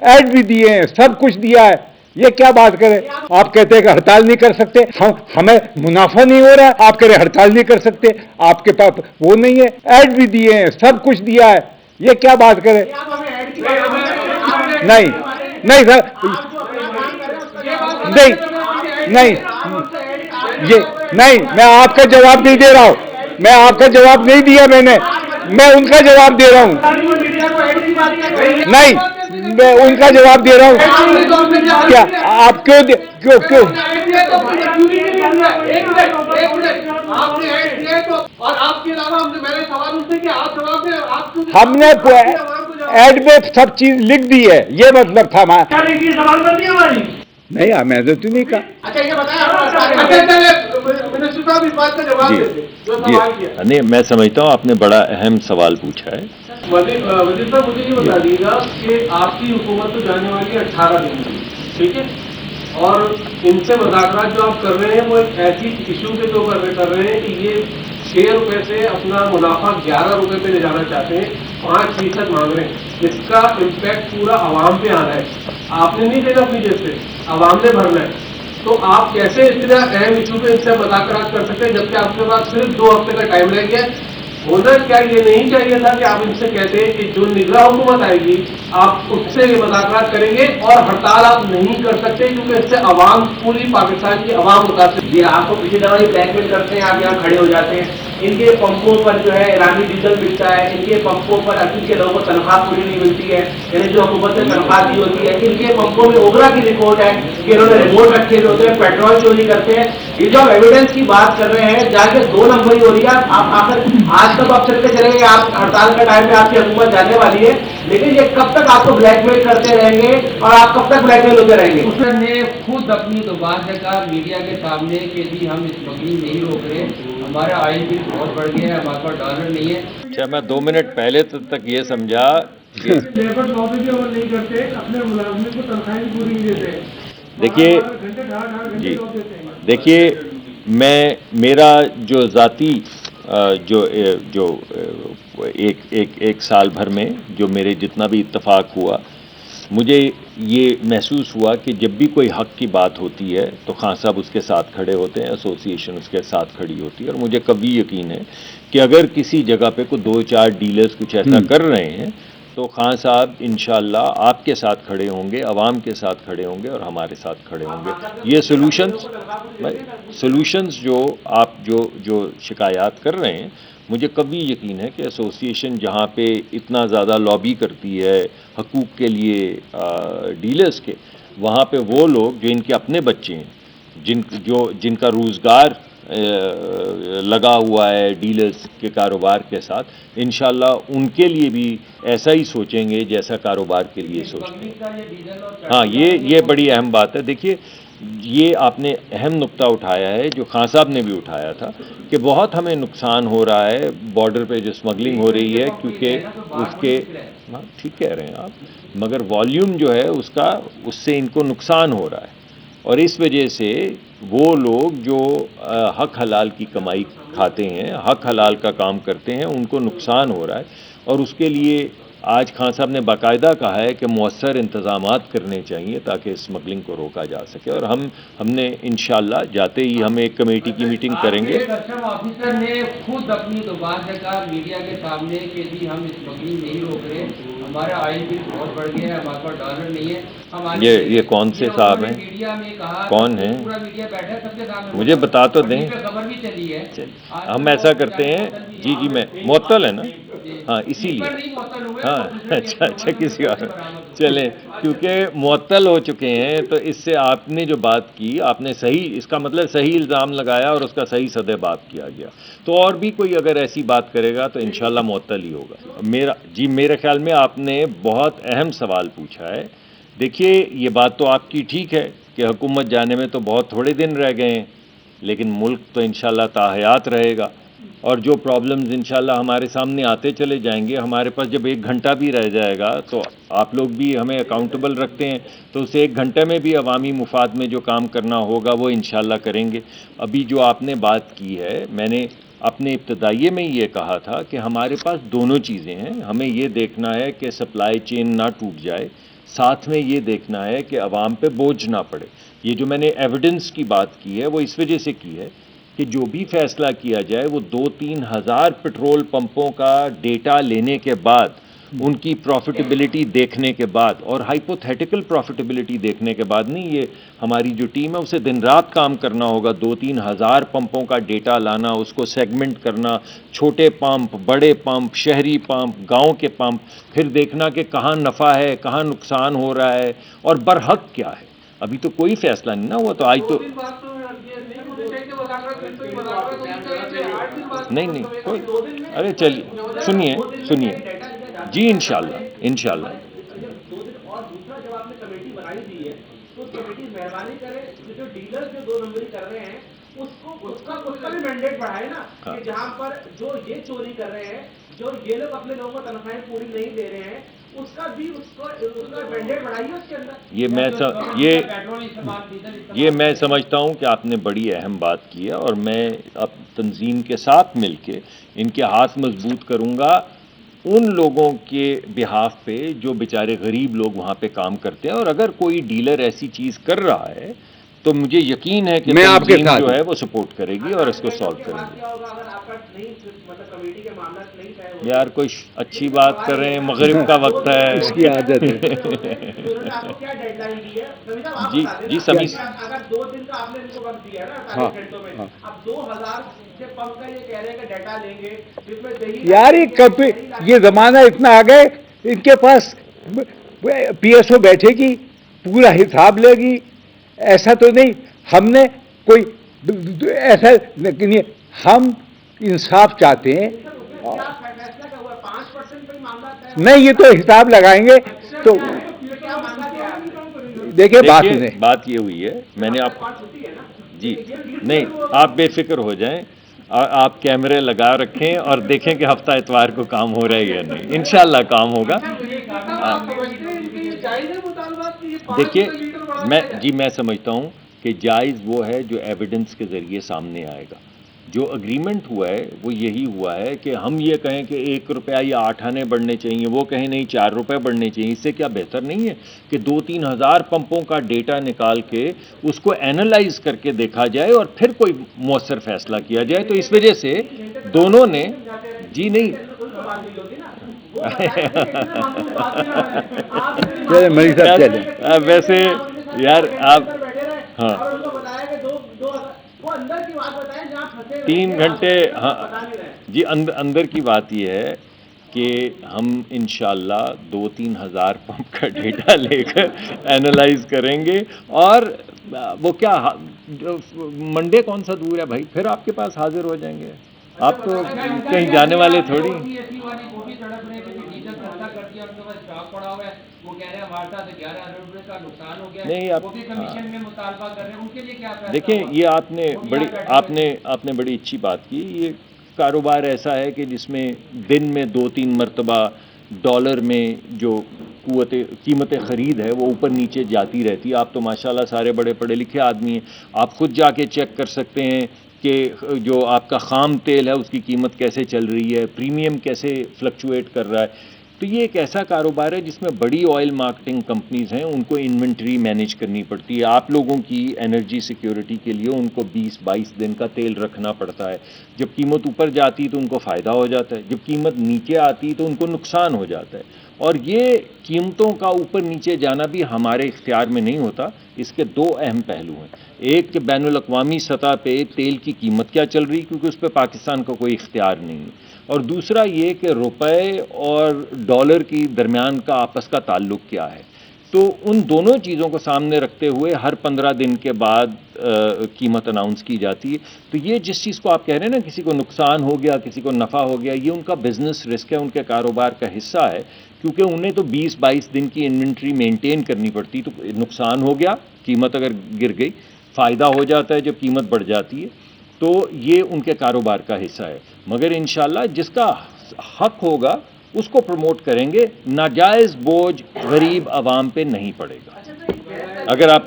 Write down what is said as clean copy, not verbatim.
Add بھی دیے ہیں, سب کچھ دیا ہے, یہ کیا بات کرے. آپ کہتے ہیں کہ ہڑتال نہیں کر سکتے, ہمیں منافع نہیں ہو رہا, آپ کہہ رہے ہڑتال نہیں کر سکتے, آپ کے پاس وہ نہیں ہے, ایڈ بھی دیے ہیں, سب کچھ دیا ہے, یہ کیا بات کرے. نہیں نہیں سر, نہیں نہیں, یہ نہیں, میں آپ کا جواب نہیں دے رہا ہوں, میں آپ کا جواب نہیں دیا, میں ان کا جواب دے رہا ہوں. نہیں, میں ان کا جواب دے رہا ہوں. کیا آپ کیوں ہم نے ایڈ میں سب چیز لکھ دی ہے, یہ مطلب تھا. نہیں, میں نے تو نہیں کہا. نہیں, میں سمجھتا ہوں آپ نے بڑا اہم سوال پوچھا ہے. وزیر صاحب مجھے یہ بتا دیجیے گا کہ آپ کی حکومت تو جانے والی ہے 18 دن کی, ٹھیک ہے, اور ان سے مذاکرات جو آپ کر رہے ہیں وہ ایک ایسی ایشو کے طور پر کر رہے ہیں کہ یہ 6 روپے سے اپنا منافع 11 روپے پہ لے جانا چاہتے ہیں, 5% مانگ رہے ہیں. اس کا امپیکٹ پورا عوام پہ آنا ہے. آپ نے نہیں دینا اپنی جیب سے, عوام نے بھرنا ہے. تو آپ کیسے اتنا اہم ایشو پہ ان سے مذاکرات کر سکتے ہیں جبکہ آپ کے پاس صرف 2 ہفتے کا ٹائم رہ گیا. ہونا کیا یہ نہیں چاہیے تھا کہ آپ ان سے کہتے ہیں کہ جو نگراں حکومت آئے گی آپ اس سے یہ مذاکرات کریں گے, اور ہڑتال آپ نہیں کر سکتے کیونکہ اس سے عوام, پوری پاکستان کی عوام متاثر. یہ آپ کو پچھلی دفعہ بلیک میل کرتے ہیں, آپ یہاں کھڑے ہو جاتے ہیں. ان کے پمپوں پر جو ہے ایرانی ڈیزل ملتا ہے, ان کے پمپوں پر اصل کے لوگوں کو تنخواہ پوری نہیں ملتی ہے, یعنی جو حکومت نے تنخواہ دی ہوتی ہے. ان کے پمپوں میں اوگرا کی رپورٹ ہے کہ انہوں نے ریموٹ رکھے ہوئے ہوتے ہیں, پیٹرول چوری کرتے ہیں. یہ جو آپ ایویڈنس کی بات کر رہے ہیں جا کے 2 نمبری ہو رہی ہے. آپ آخر آج تک آپ چلتے چلیں گے, آپ ہڑتال کا ٹائم میں آپ کی حکومت جانے والی ہے, لیکن یہ کب تک آپ کو بلیک میل کرتے رہیں گے اور آپ کب تک بلیک میل ہوتے رہیں گے. اس نے خود اپنی زبان سے کہا میڈیا کے سامنے کہ جی ہم اسمگلنگ نہیں روک رہے, ہمارا آئل بل بہت بڑھ گیا ہے, ہمارے پاس ڈالر نہیں ہے. اچھا, میں 2 منٹ پہلے تک یہ سمجھا کہ لیبر لابی بھی عمل نہیں کرتے, اپنے ملازمین کو تنخواہیں پوری نہیں دیتے. دیکھیے جی, دیکھیے میرا جو ذاتی جو ایک سال بھر میں جو میرے جتنا بھی اتفاق ہوا, مجھے یہ محسوس ہوا کہ جب بھی کوئی حق کی بات ہوتی ہے تو خان صاحب اس کے ساتھ کھڑے ہوتے ہیں, ایسوسی ایشن اس کے ساتھ کھڑی ہوتی ہے. اور مجھے کبھی یقین ہے کہ اگر کسی جگہ پہ کوئی 2-4 ڈیلرز کچھ ایسا کر رہے ہیں تو خان صاحب انشاءاللہ آپ کے ساتھ کھڑے ہوں گے, عوام کے ساتھ کھڑے ہوں گے اور ہمارے ساتھ کھڑے ہوں گے. یہ سولوشنز جو آپ جو شکایات کر رہے ہیں, مجھے کبھی یقین ہے کہ ایسوسی ایشن جہاں پہ اتنا زیادہ لابی کرتی ہے حقوق کے لیے ڈیلرز کے, وہاں پہ وہ لوگ جو ان کے اپنے بچے ہیں, جن کا روزگار لگا ہوا ہے ڈیلرز کے کاروبار کے ساتھ, انشاءاللہ ان کے لیے بھی ایسا ہی سوچیں گے جیسا کاروبار کے لیے سوچتے ہیں. ہاں, یہ بڑی اہم بات ہے. دیکھیے, یہ آپ نے اہم نقطہ اٹھایا ہے جو خان صاحب نے بھی اٹھایا تھا کہ بہت ہمیں نقصان ہو رہا ہے بارڈر پہ جو اسمگلنگ ہو رہی ہے, کیونکہ اس کے ٹھیک کہہ رہے ہیں آپ, مگر والیوم جو ہے اس سے ان کو نقصان ہو رہا ہے. اور اس وجہ سے وہ لوگ جو حق حلال کی کمائی کھاتے ہیں, حق حلال کا کام کرتے ہیں, ان کو نقصان ہو رہا ہے. اور اس کے لیے آج خان صاحب نے باقاعدہ کہا ہے کہ مؤثر انتظامات کرنے چاہیے تاکہ اسمگلنگ کو روکا جا سکے. اور ہم نے انشاءاللہ جاتے ہی ہم ایک کمیٹی کی میٹنگ کریں گے. کسٹم آفیسر نے خود اپنی زبان سے کہا میڈیا کے سامنے کہ جی ہم اسمگلنگ نہیں روک رہے, ہمارا آئل بل بہت بڑھ گیا ہے, ہمارے پاس ڈالر نہیں ہے. یہ کون سے صاحب ہیں, میڈیا میں کہا, کون ہیں, پورا میڈیا بیٹھا ہے سب کے سامنے, مجھے بتا تو دیں. خبر بھی چلی ہے. ہم ایسا کرتے ہیں, جی میں معطل ہے نا, ہاں اسی لیے, ہاں اچھا کسی اور چلیں, کیونکہ معطل ہو چکے ہیں تو اس سے آپ نے جو بات کی آپ نے صحیح, اس کا مطلب صحیح الزام لگایا اور اس کا صحیح سدے بات کیا گیا. تو اور بھی کوئی اگر ایسی بات کرے گا تو انشاءاللہ معطل ہی ہوگا. میرے خیال میں آپ نے بہت اہم سوال پوچھا ہے. دیکھیے, یہ بات تو آپ کی ٹھیک ہے کہ حکومت جانے میں تو بہت تھوڑے دن رہ گئے ہیں, لیکن ملک تو انشاءاللہ تاحیات رہے گا. اور جو پرابلمز انشاءاللہ ہمارے سامنے آتے چلے جائیں گے, ہمارے پاس جب 1 گھنٹہ بھی رہ جائے گا تو آپ لوگ بھی ہمیں اکاؤنٹیبل رکھتے ہیں, تو اس 1 گھنٹے میں بھی عوامی مفاد میں جو کام کرنا ہوگا وہ انشاءاللہ کریں گے. ابھی جو آپ نے بات کی ہے, میں نے اپنے ابتدائیے میں یہ کہا تھا کہ ہمارے پاس دونوں چیزیں ہیں. ہمیں یہ دیکھنا ہے کہ سپلائی چین نہ ٹوٹ جائے, ساتھ میں یہ دیکھنا ہے کہ عوام پہ بوجھ نہ پڑے. یہ جو میں نے ایویڈنس کی بات کی ہے وہ اس وجہ سے کی ہے کہ جو بھی فیصلہ کیا جائے وہ 2-3 ہزار پیٹرول پمپوں کا ڈیٹا لینے کے بعد، ان کی پروفیٹیبلٹی دیکھنے کے بعد، اور ہائپوتھیٹیکل پروفیٹیبلٹی دیکھنے کے بعد نہیں. یہ ہماری جو ٹیم ہے اسے دن رات کام کرنا ہوگا. 2-3 ہزار پمپوں کا ڈیٹا لانا، اس کو سیگمنٹ کرنا، چھوٹے پمپ، بڑے پمپ، شہری پمپ، گاؤں کے پمپ، پھر دیکھنا کہ کہاں نفع ہے، کہاں نقصان ہو رہا ہے اور برحق کیا ہے. ابھی تو کوئی فیصلہ نہیں نا ہوا. تو آج تو نہیں کوئی، ارے چلیے سنیے جی انشاءاللہ. اور دوسرا جب آپ نے کمیٹی بنائی دی ہے تو اس کمیٹی مہربانی کرے جو ڈیلر جو 2 نمبری کر رہے ہیں اس کا بھی مینڈیٹ بڑھائے نا، کہ جہاں پر جو یہ چوری کر رہے ہیں، جو یہ لوگ اپنے لوگوں کو تنخواہیں پوری نہیں دے رہے ہیں، اس کا بھی اس کا مینڈیٹ بڑھائیے اس کے اندر. یہ میں سمجھتا ہوں کہ آپ نے بڑی اہم بات کی ہے، اور میں اب تنظیم کے ساتھ مل کے ان کے ہاتھ مضبوط کروں گا ان لوگوں کے بہاف پہ جو بیچارے غریب لوگ وہاں پہ کام کرتے ہیں. اور اگر کوئی ڈیلر ایسی چیز کر رہا ہے تو مجھے یقین ہے کہ تنظیم جو ہے وہ سپورٹ کرے گی اور اس کو سالو کریں گے. یار کوئی اچھی بات کر رہے ہیں، مغرب کا وقت ہے. اس کی عادت ہے. جی سمی، اگر 2 دن کا آپ نے ان کو وقت دیا نا 40 گھنٹوں میں، اب 2000 کے پمپ کا یہ کہہ رہے ہیں کہ ڈیٹا لیں گے جس میں یار یہ زمانہ اتنا آ گئے، ان کے پاس پی ایس او بیٹھے گی، پورا حساب لے گی. ایسا تو نہیں ہم نے کوئی ایسا نہیں، ہم انصاف چاہتے ہیں. نہیں یہ تو حساب لگائیں گے. تو دیکھیں بات یہ ہوئی ہے، میں نے آپ جی نہیں، آپ بے فکر ہو جائیں، آپ کیمرے لگا رکھیں اور دیکھیں کہ ہفتہ اتوار کو کام ہو رہا ہے یا نہیں. انشاءاللہ کام ہوگا. دیکھیے میں سمجھتا ہوں کہ جائز وہ ہے جو ایویڈنس کے ذریعے سامنے آئے گا. جو اگریمنٹ ہوا ہے وہ یہی ہوا ہے کہ ہم یہ کہیں کہ 1 روپیہ یا 8 آنے بڑھنے چاہیے، وہ کہیں نہیں 4 روپے بڑھنے چاہیے. اس سے کیا بہتر نہیں ہے کہ 2-3 ہزار پمپوں کا ڈیٹا نکال کے اس کو اینالائز کر کے دیکھا جائے اور پھر کوئی مؤثر فیصلہ کیا جائے. تو اس وجہ سے دونوں نے جی نہیں ویسے یار آپ ہاں 3 گھنٹے ہاں جی اندر کی بات یہ ہے کہ ہم انشاءاللہ 2-3 ہزار پمپ کا ڈیٹا لے کر اینالائز کریں گے. اور وہ کیا منڈے کون سا دور ہے بھائی، پھر آپ کے پاس حاضر ہو جائیں گے. آپ تو کہیں جانے والے تھوڑی. نہیں دیکھیں یہ آپ نے بڑی اچھی بات کی. یہ کاروبار ایسا ہے کہ جس میں دن میں 2-3 مرتبہ ڈالر میں جو قیمت خرید ہے وہ اوپر نیچے جاتی رہتی ہے. آپ تو ماشاءاللہ سارے بڑے پڑھے لکھے آدمی ہیں، آپ خود جا کے چیک کر سکتے ہیں کہ جو آپ کا خام تیل ہے اس کی قیمت کیسے چل رہی ہے، پریمیم کیسے فلکچویٹ کر رہا ہے. تو یہ ایک ایسا کاروبار ہے جس میں بڑی آئل مارکیٹنگ کمپنیز ہیں، ان کو انوینٹری مینیج کرنی پڑتی ہے. آپ لوگوں کی انرجی سیکیورٹی کے لیے ان کو 20-22 دن کا تیل رکھنا پڑتا ہے. جب قیمت اوپر جاتی تو ان کو فائدہ ہو جاتا ہے، جب قیمت نیچے آتی تو ان کو نقصان ہو جاتا ہے. اور یہ قیمتوں کا اوپر نیچے جانا بھی ہمارے اختیار میں نہیں ہوتا. اس کے 2 اہم پہلو ہیں. ایک کہ بین الاقوامی سطح پہ تیل کی قیمت کیا چل رہی، کیونکہ اس پہ پاکستان کا کوئی اختیار نہیں ہے. اور دوسرا یہ کہ روپے اور ڈالر کی درمیان کا آپس کا تعلق کیا ہے. تو ان دونوں چیزوں کو سامنے رکھتے ہوئے ہر 15 دن کے بعد قیمت اناؤنس کی جاتی ہے. تو یہ جس چیز کو آپ کہہ رہے ہیں نا کسی کو نقصان ہو گیا، کسی کو نفع ہو گیا، یہ ان کا بزنس رسک ہے، ان کے کاروبار کا حصہ ہے. کیونکہ انہیں تو 20-22 دن کی انوینٹری مینٹین کرنی پڑتی. تو نقصان ہو گیا، قیمت اگر گر گئی، فائدہ ہو جاتا ہے جب قیمت بڑھ جاتی ہے. تو یہ ان کے کاروبار کا حصہ ہے. مگر انشاءاللہ جس کا حق ہوگا اس کو پروموٹ کریں گے. ناجائز بوجھ غریب عوام پہ نہیں پڑے گا. اگر آپ